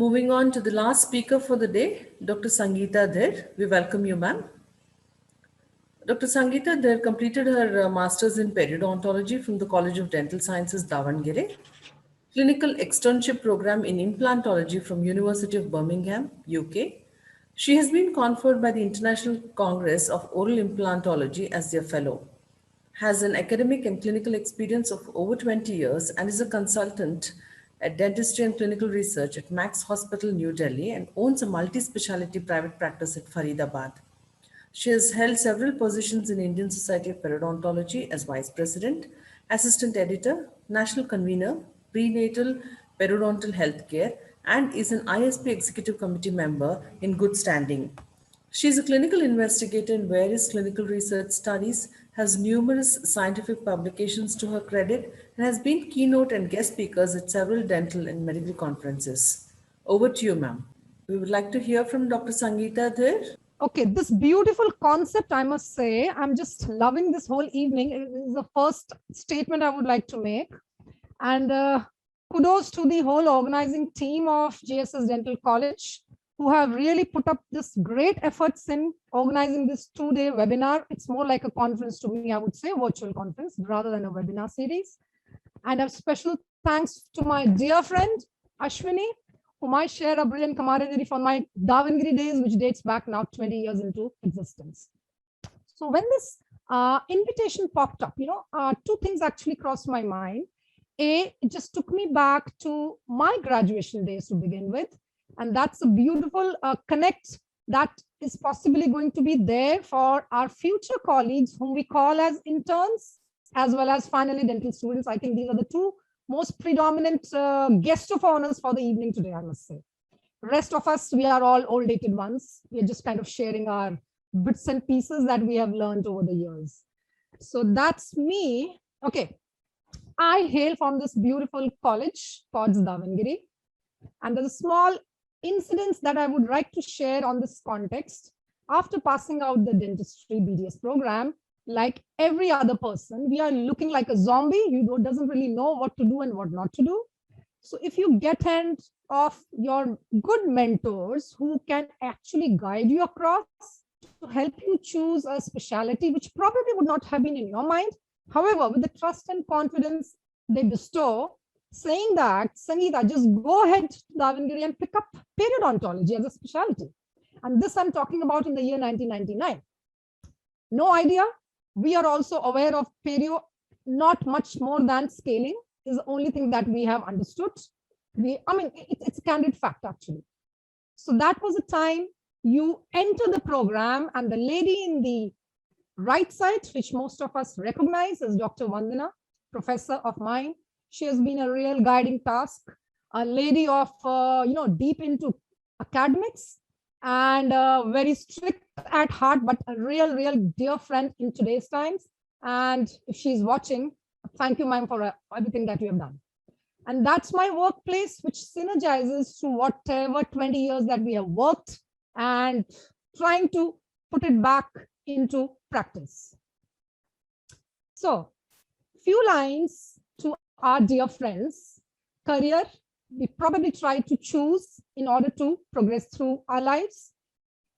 Moving on to the last speaker for the day, Dr. Sangeeta Dher. We welcome you, ma'am. Dr. Sangeeta Dher completed her master's in periodontology from the College of Dental Sciences, Davangere, clinical externship program in implantology from University of Birmingham, UK. She has been conferred by the International Congress of Oral Implantology as their fellow, has an academic and clinical experience of over 20 years, and is a consultant at dentistry and clinical research at Max Hospital, New Delhi, and owns a multi-specialty private practice at Faridabad. She has held several positions in Indian Society of Periodontology as Vice President, Assistant Editor, National Convener, Prenatal Periodontal Healthcare, and is an ISP Executive Committee member in good standing. She is a clinical investigator in various clinical research studies, has numerous scientific publications to her credit, and has been keynote and guest speakers at several dental and medical conferences. Over to you, ma'am. We would like to hear from Dr. Sangeeta Dher. Okay, this beautiful concept, I must say, I'm just loving this whole evening. It is the first statement I would like to make. And kudos to the whole organizing team of JSS Dental College, who have really put up this great efforts in organizing this 2-day webinar. It's more like a conference to me, I would say, virtual conference rather than a webinar series. And a special thanks to my dear friend, Ashwini, whom I share a brilliant camaraderie from my Davangere days, which dates back now 20 years into existence. So when this invitation popped up, two things actually crossed my mind. A, it just took me back to my graduation days to begin with. And that's a beautiful connect that is possibly going to be there for our future colleagues, whom we call as interns, as well as finally dental students. I think these are the two most predominant guest of honors for the evening today, I must say. Rest of us, we are all old dated ones. We are just kind of sharing our bits and pieces that we have learned over the years. So that's me. Okay. I hail from this beautiful college called Davangere. And there's a small incidents that I would like to share on this context. After passing out the dentistry BDS program, like every other person, we are looking like a zombie. You doesn't really know what to do and what not to do. So if you get hand of your good mentors who can actually guide you across to help you choose a specialty, which probably would not have been in your mind. However, with the trust and confidence they bestow, saying that, Sangeeta, just go ahead to Davangere and pick up periodontology as a specialty. And this I'm talking about in the year 1999. No idea. We are also aware of perio, not much more than scaling is the only thing that we have understood. It's a candid fact, actually. So that was a time you enter the program, and the lady in the right side, which most of us recognize as Dr. Vandana, professor of mine. She has been a real guiding task, a lady of, deep into academics and very strict at heart, but a real dear friend in today's times. And if she's watching, thank you, ma'am, for everything that you have done. And that's my workplace, which synergizes to whatever 20 years that we have worked and trying to put it back into practice. So, few lines to our dear friends. Career, we probably try to choose in order to progress through our lives.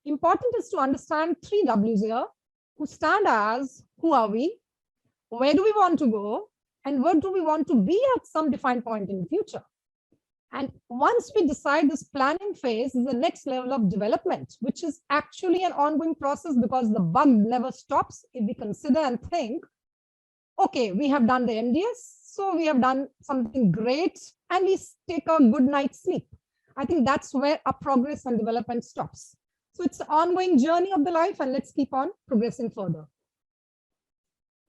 Important is to understand 3 W's here, who stand as who are we, where do we want to go, and where do we want to be at some defined point in the future. And once we decide, this planning phase is the next level of development, which is actually an ongoing process because the bug never stops if we consider and think, okay, we have done the MDS, so we have done something great, and we take a good night's sleep. I think that's where our progress and development stops. So it's an ongoing journey of the life, and let's keep on progressing further.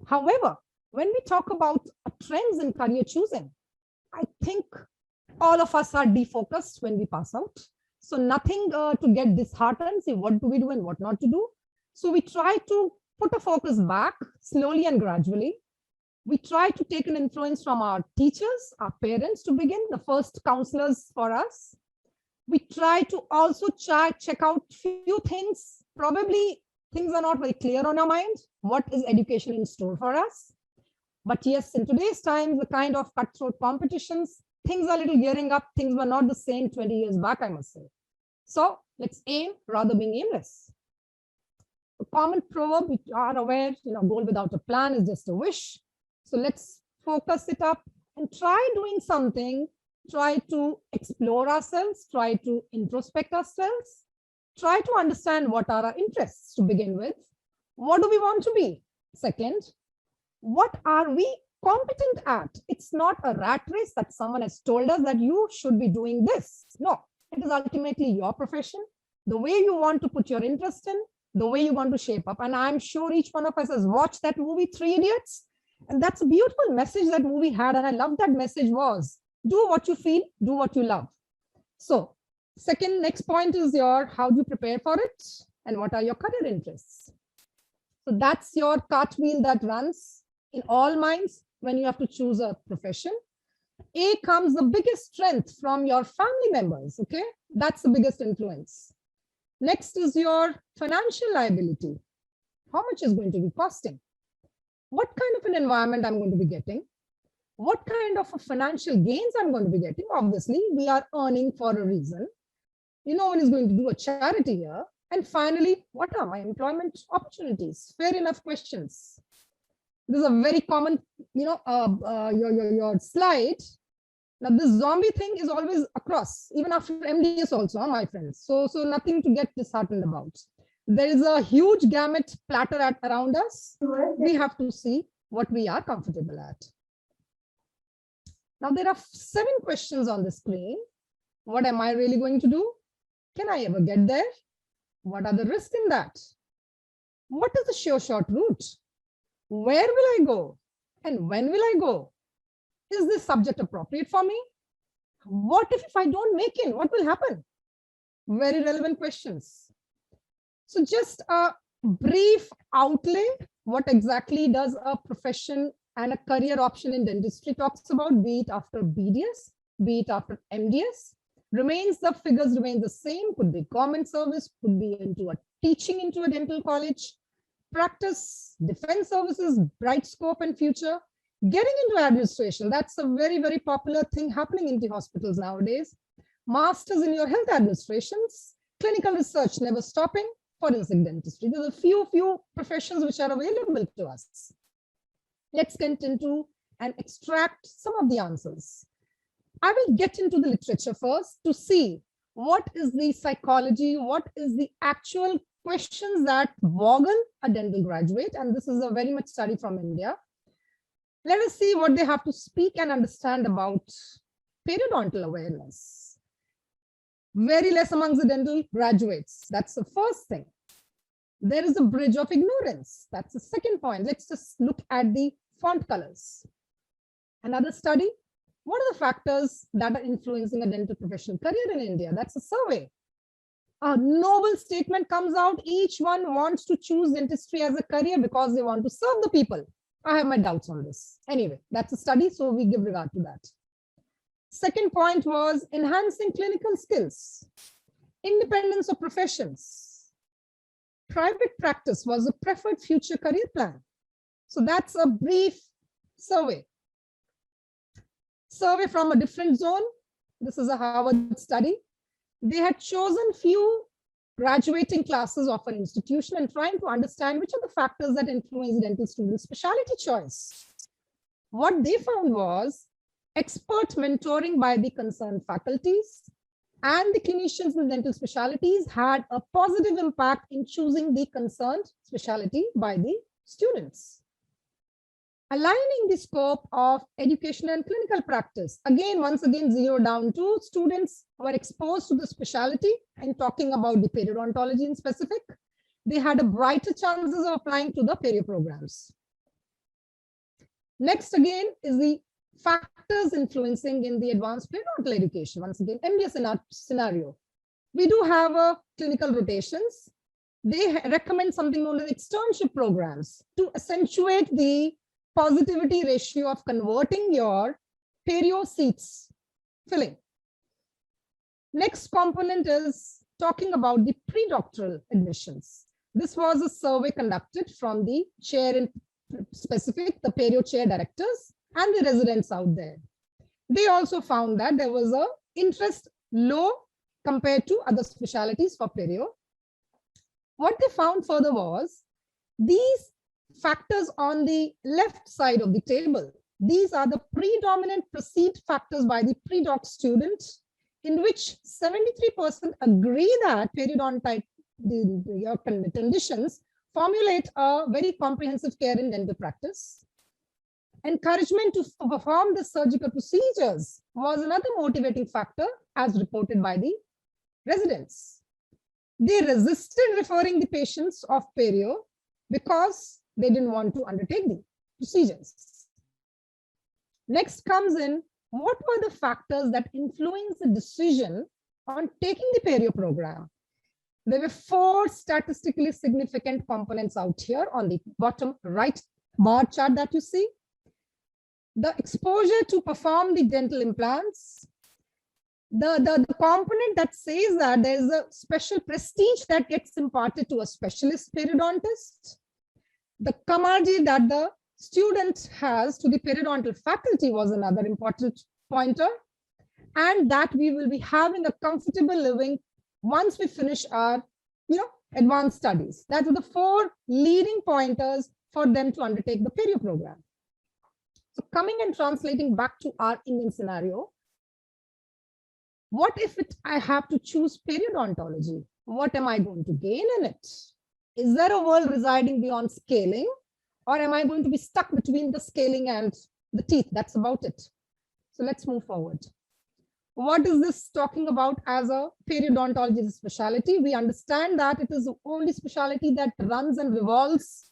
However, when we talk about trends in career choosing, I think all of us are defocused when we pass out. So nothing to get disheartened, say what do we do and what not to do. So we try to put a focus back slowly and gradually. We try to take an influence from our teachers, our parents to begin, the first counselors for us. We try to also check out few things. Probably things are not very clear on our mind. What is education in store for us? But yes, in today's times, the kind of cutthroat competitions things are a little gearing up. Things were not the same 20 years back, I must say. So let's aim rather being aimless. A common proverb, which are aware, goal without a plan is just a wish. So let's focus it up and try doing something, try to explore ourselves, try to introspect ourselves, try to understand what are our interests to begin with. What do we want to be? Second, what are we competent at? It's not a rat race that someone has told us that you should be doing this. No, it is ultimately your profession, the way you want to put your interest in, the way you want to shape up. And I'm sure each one of us has watched that movie, Three Idiots. And that's a beautiful message that movie had. And I love that message was, do what you feel, do what you love. So next point is how do you prepare for it? And what are your career interests? So that's your cartwheel that runs in all minds when you have to choose a profession. A comes the biggest strength from your family members, okay? That's the biggest influence. Next is your financial liability. How much is going to be costing? What kind of an environment I'm going to be getting? What kind of a financial gains I'm going to be getting? Obviously, we are earning for a reason. No one is going to do a charity here. And finally, what are my employment opportunities? Fair enough questions. This is a very common, your slide. Now, this zombie thing is always across, even after MDS also, my friends. So nothing to get disheartened about. There is a huge gamut platter around us. We have to see what we are comfortable at. Now, there are 7 questions on the screen. What am I really going to do? Can I ever get there? What are the risks in that? What is the sure short route? Where will I go? And when will I go? Is this subject appropriate for me? What if I don't make it? What will happen? Very relevant questions. So just a brief outlay. What exactly does a profession and a career option in dentistry talks about, be it after BDS, be it after MDS? The figures remain the same, could be government service, could be into a teaching into a dental college, practice, defense services, bright scope and future, getting into administration. That's a very, very popular thing happening in the hospitals nowadays. Masters in your health administrations, clinical research never stopping, forensic dentistry. There's a few professions which are available to us. Let's get into and extract some of the answers. I will get into the literature first to see what is the psychology, what is the actual questions that boggle a dental graduate. And this is a very much study from India. Let us see what they have to speak and understand about periodontal awareness. Very less amongst the dental graduates. That's the first thing. There is a bridge of ignorance. That's the second point. Let's just look at the font colors. Another study. What are the factors that are influencing a dental professional career in India? That's a survey. A noble statement comes out. Each one wants to choose dentistry as a career because they want to serve the people. I have my doubts on this. Anyway, that's a study, so we give regard to that. Second point was enhancing clinical skills, independence of professions. Private practice was a preferred future career plan. So that's a brief survey. Survey from a different zone. This is a Harvard study. They had chosen few graduating classes of an institution and trying to understand which are the factors that influence dental students' specialty choice. What they found was expert mentoring by the concerned faculties and the clinicians in dental specialties had a positive impact in choosing the concerned specialty by the students. Aligning the scope of education and clinical practice. Again, once again, zero down to students who were exposed to the specialty and talking about the periodontology in specific. They had a brighter chances of applying to the perio programs. Next again is the factors influencing in the advanced periodontal education. Once again, MDS scenario. We do have clinical rotations. They recommend something known as externship programs to accentuate the positivity ratio of converting your perio seats filling. Next component is talking about the pre-doctoral admissions. This was a survey conducted from the chair in specific, the perio chair directors and the residents out there. they also found that there was a interest low compared to other specialties for perio. What they found further was these factors on the left side of the table, these are the predominant perceived factors by the pre-doc students, in which 73% agree that periodontitis conditions formulate a very comprehensive care in dental practice. Encouragement to perform the surgical procedures was another motivating factor as reported by the residents. They resisted referring the patients of perio because they didn't want to undertake the procedures. Next comes in, what were the factors that influenced the decision on taking the perio program? There were 4 statistically significant components out here on the bottom right bar chart that you see. The exposure to perform the dental implants, the component that says that there is a special prestige that gets imparted to a specialist periodontist, the camaraderie that the student has to the periodontal faculty was another important pointer, and that we will be having a comfortable living once we finish our advanced studies. That were the 4 leading pointers for them to undertake the perio program. So coming and translating back to our Indian scenario, what if I have to choose periodontology? What am I going to gain in it? Is there a world residing beyond scaling, or am I going to be stuck between the scaling and the teeth? That's about it. So let's move forward. What is this talking about as a periodontology specialty? We understand that it is the only specialty that runs and revolves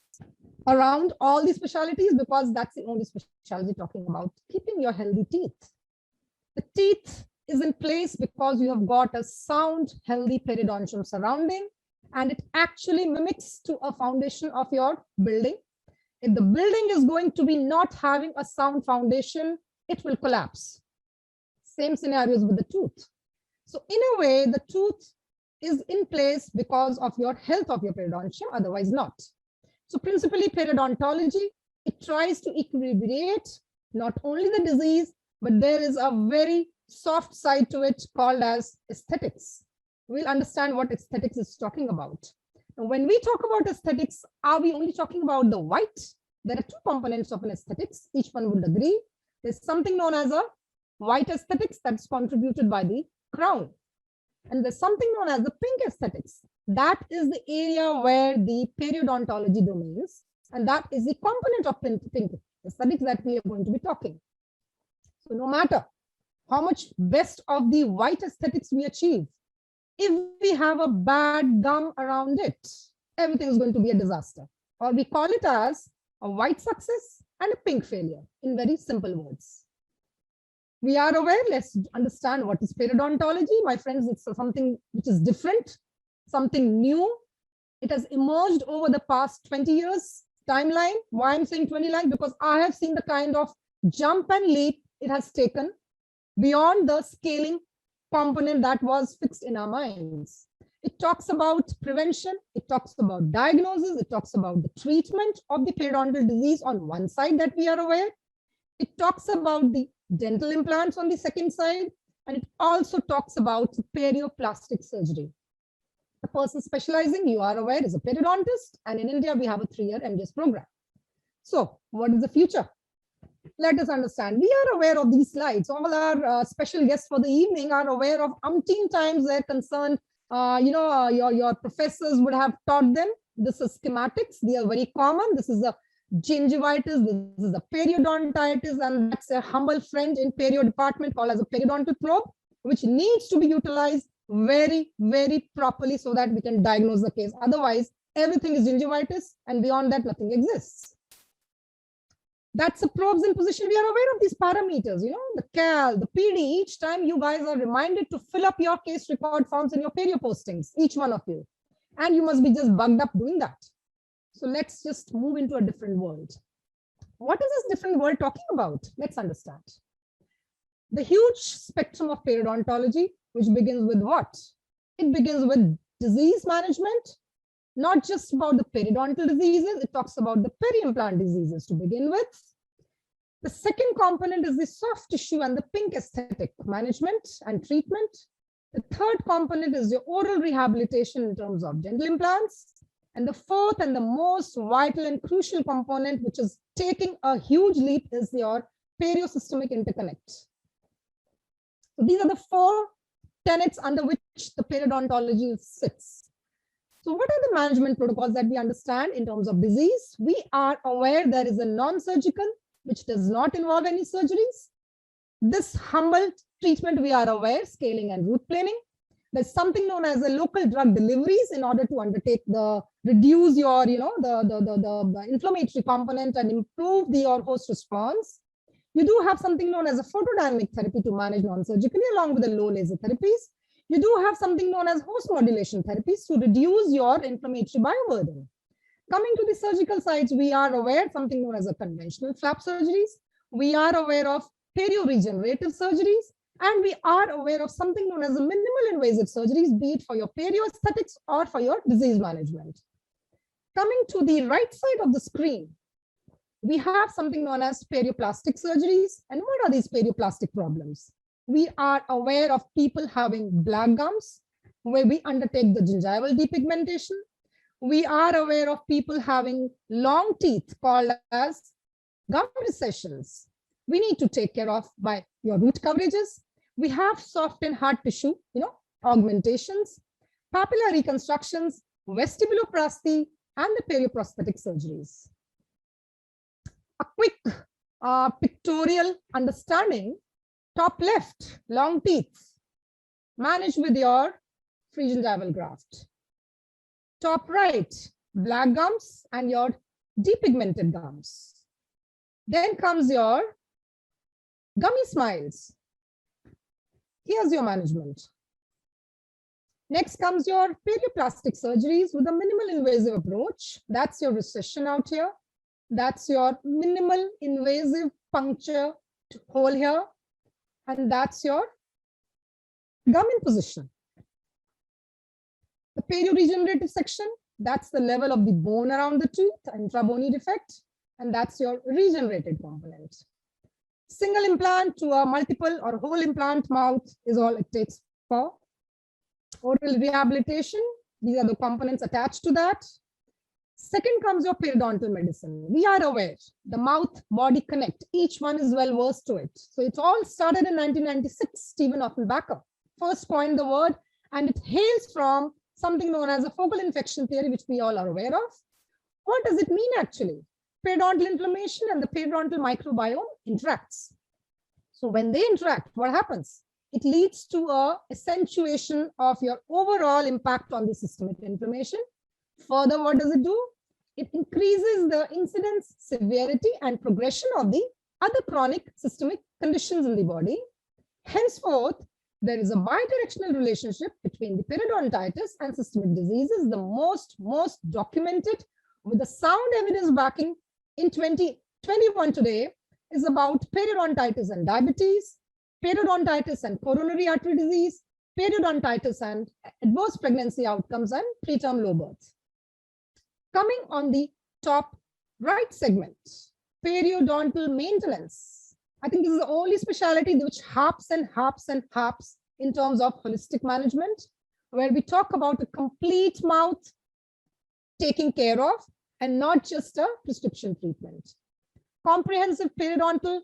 around all the specialties, because that's the only specialty talking about keeping your healthy teeth. The teeth is in place because you have got a sound, healthy periodontium surrounding, and it actually mimics to a foundation of your building. If the building is going to be not having a sound foundation, it will collapse. Same scenarios with the tooth. So in a way, the tooth is in place because of your health of your periodontium, otherwise not. So principally periodontology, it tries to equilibrate not only the disease, but there is a very soft side to it called as aesthetics. We'll understand what aesthetics is talking about. And when we talk about aesthetics, are we only talking about the white? There are 2 components of an aesthetics. Each one would agree. There's something known as a white aesthetics that's contributed by the crown. And there's something known as the pink aesthetics. That is the area where the periodontology domains, and that is the component of pink aesthetics that we are going to be talking. So no matter how much best of the white aesthetics we achieve, if we have a bad gum around it, everything is going to be a disaster. Or we call it as a white success and a pink failure, in very simple words. We are aware, let's understand what is periodontology. My friends, it's something which is different, something new. It has emerged over the past 20 years timeline. Why I'm saying 20 years? Because I have seen the kind of jump and leap it has taken beyond the scaling component that was fixed in our minds. It talks about prevention, it talks about diagnosis, it talks about the treatment of the periodontal disease on one side that we are aware. It talks about the dental implants on the second side, and it also talks about perioplastic surgery. The person specializing, you are aware, is a periodontist, and in India we have a 3-year MDS program. So what is the future? Let us understand. We are aware of these slides. All our special guests for the evening are aware of umpteen times they're concerned. Your professors would have taught them. This is schematics. They are very common. This is a gingivitis, this is a periodontitis, and that's a humble friend in perio department called as a periodontal probe, which needs to be utilized very, very properly so that we can diagnose the case. Otherwise, everything is gingivitis, and beyond that, nothing exists. That's the probes in position. We are aware of these parameters, the CAL, the PD. Each time you guys are reminded to fill up your case record forms in your perio postings, each one of you. And you must be just bugged up doing that. So let's just move into a different world. What is this different world talking about? Let's understand. The huge spectrum of periodontology, which begins with what? It begins with disease management, not just about the periodontal diseases. It talks about the peri-implant diseases to begin with. The second component is the soft tissue and the pink aesthetic management and treatment. The third component is your oral rehabilitation in terms of dental implants. And the fourth and the most vital and crucial component, which is taking a huge leap, is your periosystemic interconnect. So these are the four tenets under which the periodontology sits. So what are the management protocols that we understand in terms of disease? We are aware there is a non-surgical, which does not involve any surgeries. This humble treatment, we are aware, scaling and root planing. There's something known as the local drug deliveries in order to undertake reduce your, the inflammatory component and improve your host response. You do have something known as a photodynamic therapy to manage non-surgically along with the low laser therapies. You do have something known as host modulation therapies to reduce your inflammatory bioburden. Coming to the surgical sides, we are aware something known as a conventional flap surgeries. We are aware of perio-regenerative surgeries, and we are aware of something known as a minimal invasive surgeries, be it for your perioaesthetics or for your disease management. Coming to the right side of the screen, we have something known as perioplastic surgeries. And what are these perioplastic problems? We are aware of people having black gums, where we undertake the gingival depigmentation. We are aware of people having long teeth called as gum recessions. We need to take care of by your root coverages. We have soft and hard tissue, augmentations, papilla reconstructions, vestibuloplasty, and the perioprosthetic surgeries. A quick pictorial understanding. Top left, long teeth, managed with your free gingival graft. Top right, black gums and your depigmented gums. Then comes your gummy smiles. Here's your management. Next comes your perioplastic surgeries with a minimal invasive approach. That's your recession out here. That's your minimal invasive puncture hole here. And that's your gum in position. The perio-regenerative section, that's the level of the bone around the tooth, intrabony defect, and that's your regenerated component. Single implant to a multiple or whole implant mouth is all it takes for. Oral rehabilitation, these are the components attached to that. Second comes your periodontal medicine. We are aware the mouth-body connect, each one is well versed to it. So it all started in 1996. Stephen Offenbacher first coined the word, and it hails from something known as a focal infection theory, which we all are aware of. What does it mean actually? Periodontal inflammation and the periodontal microbiome interacts. So when they interact, what happens? It leads to a accentuation of your overall impact on the systemic inflammation. Further, what does it do? It increases the incidence, severity, and progression of the other chronic systemic conditions in the body. Henceforth, there is a bidirectional relationship between the periodontitis and systemic diseases, the most documented with the sound evidence backing in 2021 today is about periodontitis and diabetes, periodontitis and coronary artery disease, periodontitis and adverse pregnancy outcomes, and preterm low birth. Coming on the top right segment, periodontal maintenance. I think this is the only specialty which harps and harps and harps in terms of holistic management, where we talk about a complete mouth taken care of and not just a prescription treatment. Comprehensive periodontal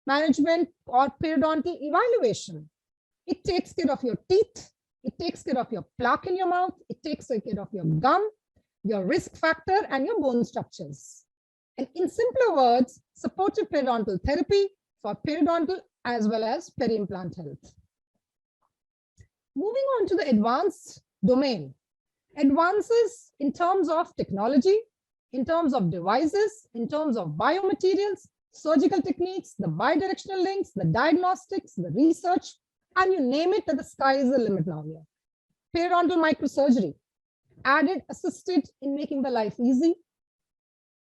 management or periodontal evaluation. It takes care of your teeth, it takes care of your plaque in your mouth, it takes care of your gum, your risk factor, and your bone structures. And in simpler words, supportive periodontal therapy for periodontal as well as peri-implant health. Moving on to the advanced domain. Advances in terms of technology, in terms of devices, in terms of biomaterials, surgical techniques, the bidirectional links, the diagnostics, the research, and you name it, that the sky is the limit now here. Periodontal microsurgery, added, assisted in making the life easy.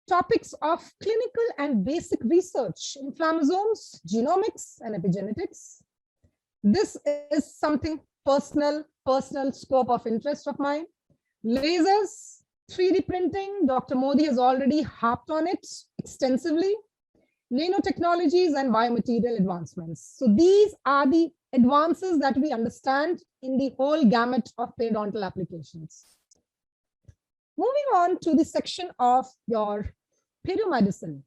Topics of clinical and basic research, inflammasomes, genomics, and epigenetics. This is something personal scope of interest of mine. Lasers, 3D printing, Dr. Modi has already harped on it extensively. nanotechnologies and biomaterial advancements. So these are the advances that we understand in the whole gamut of periodontal applications. Moving on to the section of your periomedicine.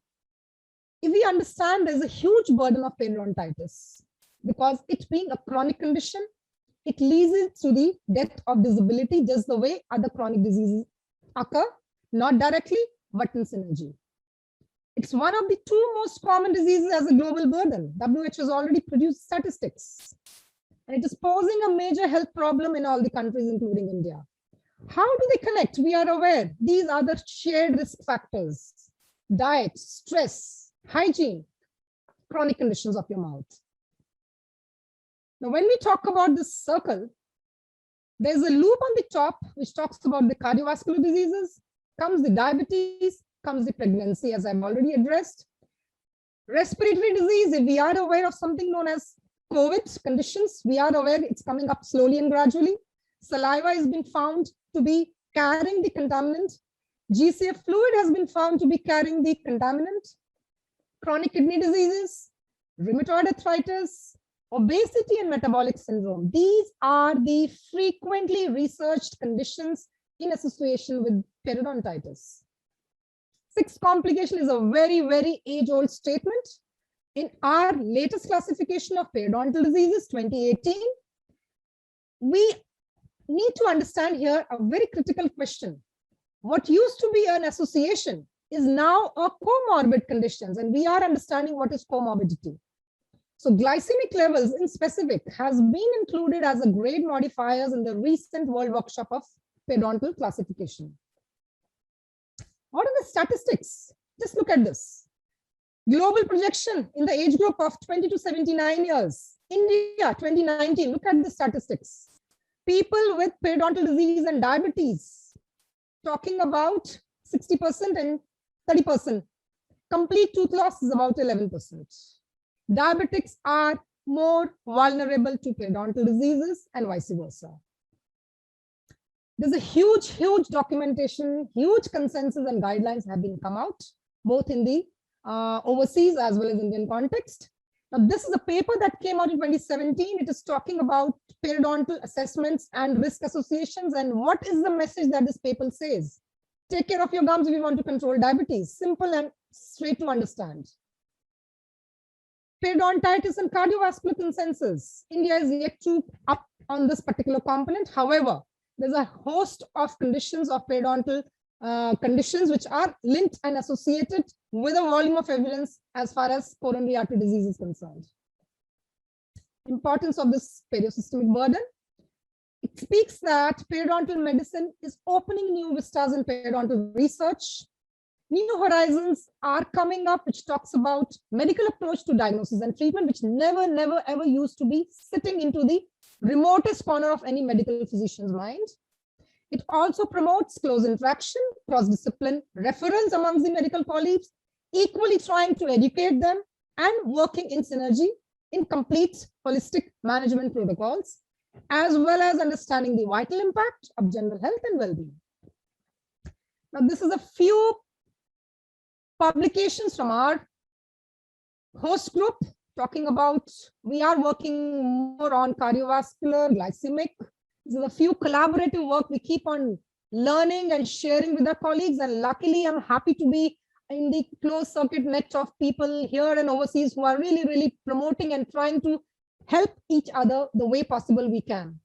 If we understand there's a huge burden of periodontitis, because it being a chronic condition, it leads to the death of disability just the way other chronic diseases occur, not directly, but in synergy. It's one of the two most common diseases as a global burden. WHO has already produced statistics. And it is posing a major health problem in all the countries, including India. How do they connect? We are aware these are the shared risk factors: diet, stress, hygiene, chronic conditions of your mouth. Now, when we talk about this circle, there's a loop on the top which talks about the cardiovascular diseases, comes the diabetes, comes the pregnancy, as I've already addressed. Respiratory disease, if we are aware of something known as COVID conditions, we are aware it's coming up slowly and gradually. Saliva has been found to be carrying the contaminant. GCF fluid has been found to be carrying the contaminant. Chronic kidney diseases, rheumatoid arthritis, obesity and metabolic syndrome. These are the frequently researched conditions in association with periodontitis. Sixth complication is a very, very age-old statement. In our latest classification of periodontal diseases, 2018, we need to understand here a very critical question. What used to be an association is now a comorbid conditions, and we are understanding what is comorbidity. So glycemic levels in specific has been included as a grade modifiers in the recent World Workshop of Periodontal Classification. What are the statistics? Just look at this. Global projection in the age group of 20 to 79 years. India, 2019, look at the statistics. People with periodontal disease and diabetes, talking about 60% and 30%. Complete tooth loss is about 11%. Diabetics are more vulnerable to periodontal diseases and vice versa. There's a huge, huge documentation, huge consensus and guidelines have been come out, both in the overseas as well as Indian context. Now, this is a paper that came out in 2017. It is talking about periodontal assessments and risk associations. And what is the message that this paper says? Take care of your gums if you want to control diabetes. Simple and straight to understand. Periodontitis and cardiovascular consensus. India is yet to up on this particular component. However, there's a host of conditions of periodontal conditions which are linked and associated with a volume of evidence as far as coronary artery disease is concerned. Importance of this periosystemic burden. It speaks that periodontal medicine is opening new vistas in periodontal research. New horizons are coming up, which talks about medical approach to diagnosis and treatment, which never, ever used to be sitting into the remotest corner of any medical physician's mind. It also promotes close interaction, cross-discipline reference amongst the medical colleagues, equally trying to educate them and working in synergy in complete holistic management protocols, as well as understanding the vital impact of general health and well-being. Now, this is a few publications from our host group talking about, we are working more on cardiovascular, glycemic. This is a few collaborative work we keep on learning and sharing with our colleagues. And luckily, I'm happy to be in the closed circuit net of people here and overseas who are really promoting and trying to help each other the way possible we can.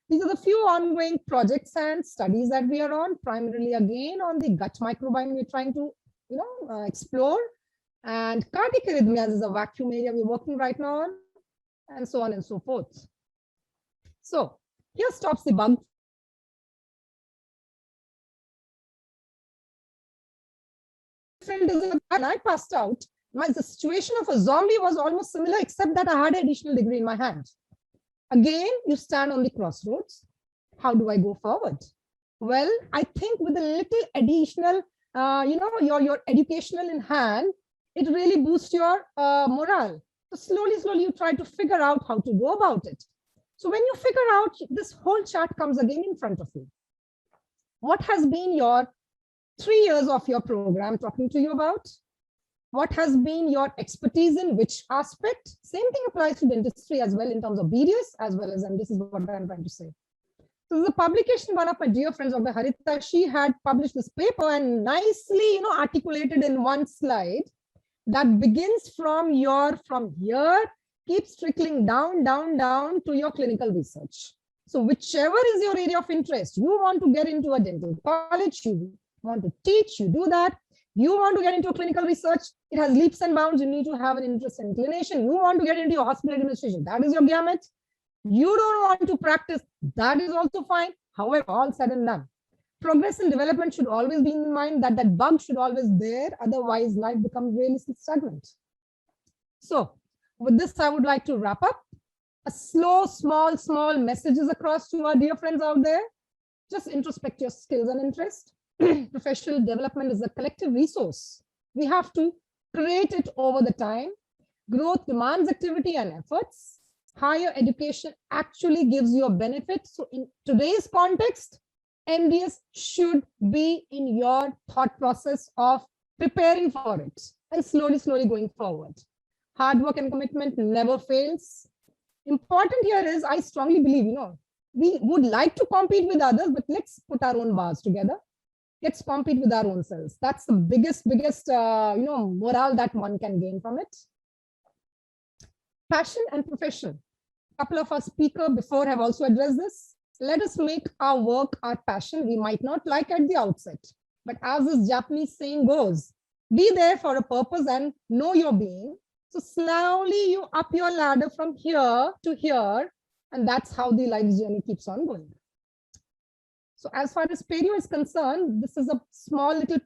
These are the few ongoing projects and studies that we are on, primarily again on the gut microbiome we're trying to explore. And cardiac arrhythmias is a vacuum area we're working right now on, and so on and so forth. So here stops the bug. And I passed out. The situation of a zombie was almost similar, except that I had an additional degree in my hand. Again, you stand on the crossroads. How do I go forward? Well, I think with a little additional, your educational in hand, it really boosts your morale. So slowly, you try to figure out how to go about it. So when you figure out, this whole chart comes again in front of you. What has been your 3 years of your program talking to you about? What has been your expertise in which aspect? Same thing applies to dentistry as well in terms of BDS as well as, and this is what I'm trying to say. So the publication, one of my dear friends, Dr. Harita, she had published this paper and nicely, articulated in one slide that begins from here, keeps trickling down to your clinical research. So whichever is your area of interest, you want to get into a dental college, you want to teach, you do that. You want to get into clinical research, it has leaps and bounds. You need to have an interest and inclination. You want to get into your hospital administration, that is your gamut. You don't want to practice, that is also fine. However, all said and done, progress and development should always be in mind, that bug should always be there. Otherwise, life becomes really stagnant. So with this, I would like to wrap up. A slow, small messages across to our dear friends out there. Just introspect your skills and interest. Professional development is a collective resource. We have to create it over the time. Growth demands activity and efforts. Higher education actually gives you a benefit. So in today's context, MDS should be in your thought process of preparing for it and slowly going forward. Hard work and commitment never fails. Important here is, I strongly believe, we would like to compete with others, but let's put our own bars together. Let's compete with our own selves. That's the biggest morale that one can gain from it. Passion and profession. A couple of our speakers before have also addressed this. Let us make our work our passion. We might not like at the outset, but as this Japanese saying goes, be there for a purpose and know your being. So slowly you up your ladder from here to here, and that's how the life's journey keeps on going. So as far as perio is concerned, this is a small little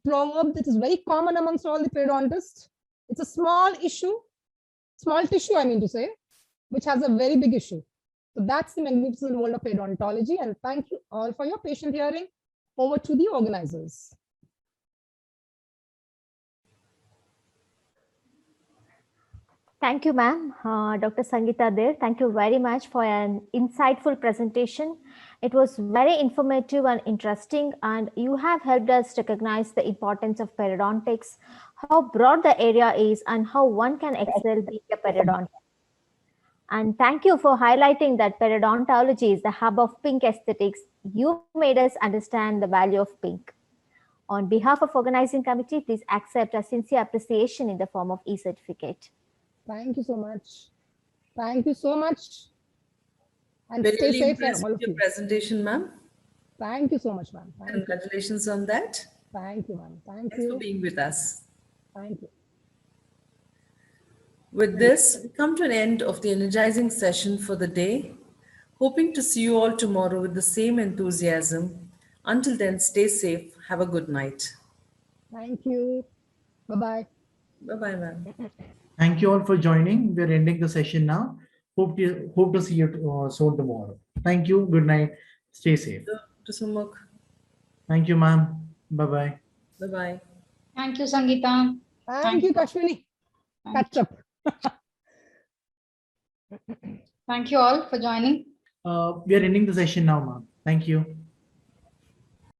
proverb that is very common amongst all the periodontists. It's a small tissue, I mean to say, which has a very big issue. So that's the magnificent world of periodontology. And thank you all for your patient hearing. Over to the organizers. Thank you, ma'am. Dr. Sangeeta Dher, thank you very much for an insightful presentation. It was very informative and interesting, and you have helped us recognize the importance of periodontics, how broad the area is, and how one can excel being a periodontist. And thank you for highlighting that periodontology is the hub of pink aesthetics. You made us understand the value of pink. On behalf of organizing committee, please accept our sincere appreciation in the form of e-certificate. Thank you so much. Thank you so much. And Very stay safe, impressed all with of your you. presentation, ma'am. Thank you so much, ma'am. Congratulations on that. Thank you, ma'am. Thanks for being with us. Thank you. With this, we come to an end of the energizing session for the day. Hoping to see you all tomorrow with the same enthusiasm. Until then, stay safe. Have a good night. Thank you. Bye-bye. Bye-bye, ma'am. Thank you all for joining. We're ending the session now. Hope to see you soon tomorrow. Thank you. Good night. Stay safe. Dr. Sumukh. Thank you, ma'am. Bye-bye. Bye-bye. Thank you, Sangeeta. Thank you, Kashmini. Catch up. Thank you all for joining. We are ending the session now, ma'am. Thank you.